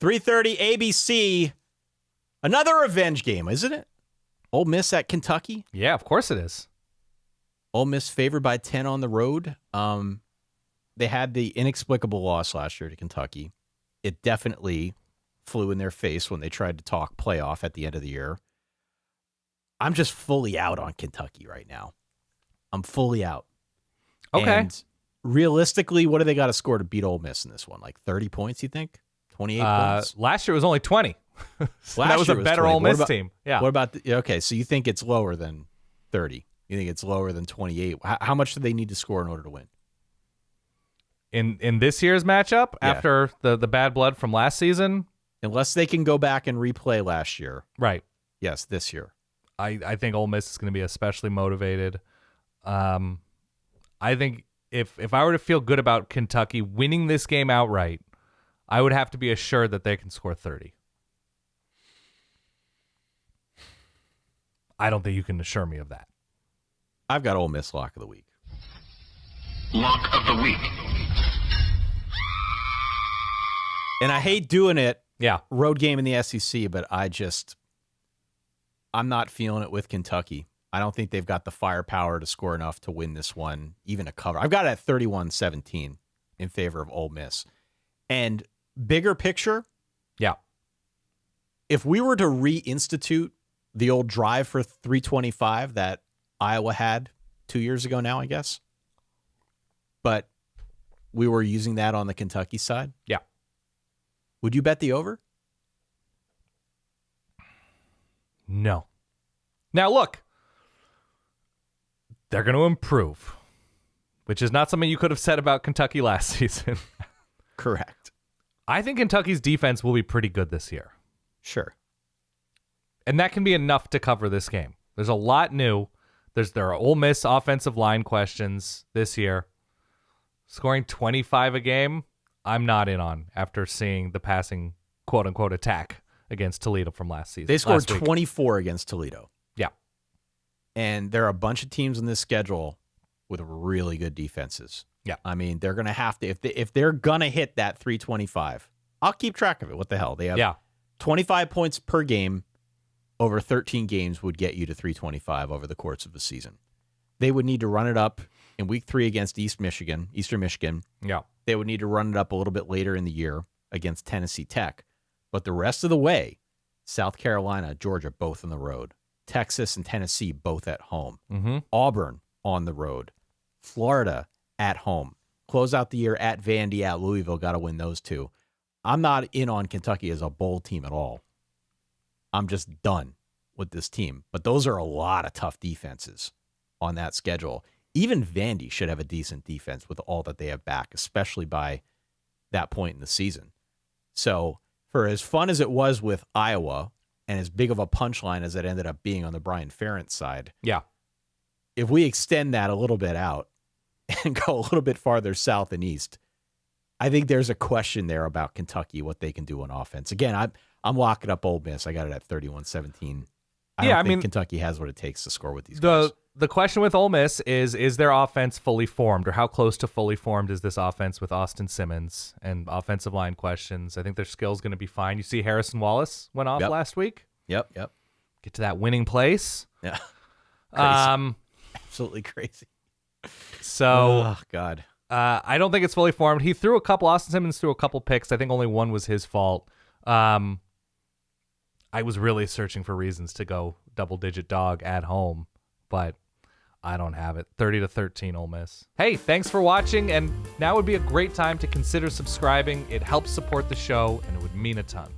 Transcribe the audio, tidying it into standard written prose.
3:30 ABC. Another revenge game, isn't it? Ole Miss at Kentucky. Yeah, of course it is. Ole Miss favored by 10 on the road. They had the inexplicable loss last year to Kentucky. It definitely flew in their face when they tried to talk playoff at the end of the year. I'm just fully out on Kentucky right now. I'm fully out. Okay. And realistically, what do they got to score to beat Ole Miss in this one? Like 30 points, you think? 28 points? Last year it was only 20. So that was a better 20. Ole Miss team. Yeah. What about okay, so you think it's lower than 30? You think it's lower than 28? How much do they need to score in order to win? In this year's matchup, after the bad blood from last season? Unless they can go back and replay last year. Right. Yes, this year. I think Ole Miss is going to be especially motivated. I think if I were to feel good about Kentucky winning this game outright, I would have to be assured that they can score 30. I don't think you can assure me of that. I've got Ole Miss lock of the week. Lock of the week. And I hate doing it. Yeah. Road game in the SEC, but I'm not feeling it with Kentucky. I don't think they've got the firepower to score enough to win this one, even a cover. I've got it at 31-17 in favor of Ole Miss. And bigger picture, yeah. If we were to reinstitute the old drive for 325 that Iowa had 2 years ago now, I guess, but we were using that on the Kentucky side, yeah. Would you bet the over? No. Now, look, they're going to improve, which is not something you could have said about Kentucky last season. Correct. I think Kentucky's defense will be pretty good this year. Sure. And that can be enough to cover this game. There's a lot new. There are Ole Miss offensive line questions this year. Scoring 25 a game, I'm not in on after seeing the passing quote-unquote attack against Toledo from last season. They scored 24 against Toledo. Yeah. And there are a bunch of teams in this schedule with really good defenses. Yeah. I mean, they're going to have to, if they're going to hit that 325, I'll keep track of it. What the hell? They have 25 points per game over 13 games would get you to 325 over the course of the season. They would need to run it up in week 3 against Eastern Michigan. Yeah. They would need to run it up a little bit later in the year against Tennessee Tech. But the rest of the way, South Carolina, Georgia, both on the road. Texas and Tennessee, both at home. Mm-hmm. Auburn on the road. Florida at home. Close out the year at Vandy, at Louisville. Got to win those two. I'm not in on Kentucky as a bowl team at all. I'm just done with this team. But those are a lot of tough defenses on that schedule. Even Vandy should have a decent defense with all that they have back, especially by that point in the season. So for as fun as it was with Iowa and as big of a punchline as it ended up being on the Brian Ferentz side, yeah, if we extend that a little bit out and go a little bit farther south and east, I think there's a question there about Kentucky, what they can do on offense. Again, I'm locking up Ole Miss. I got it at 31-17. I don't think Kentucky has what it takes to score with these guys. The question with Ole Miss is their offense fully formed, or how close to fully formed is this offense with Austin Simmons and offensive line questions? I think their skill's going to be fine. You see Harrison Wallace went off last week. Yep. Get to that winning place. Yeah. Absolutely crazy. So, oh, God. I don't think it's fully formed. Austin Simmons threw a couple picks. I think only one was his fault. I was really searching for reasons to go double-digit dog at home, but I don't have it. 30-13 Ole Miss. Hey, thanks for watching, and now would be a great time to consider subscribing. It helps support the show, and it would mean a ton.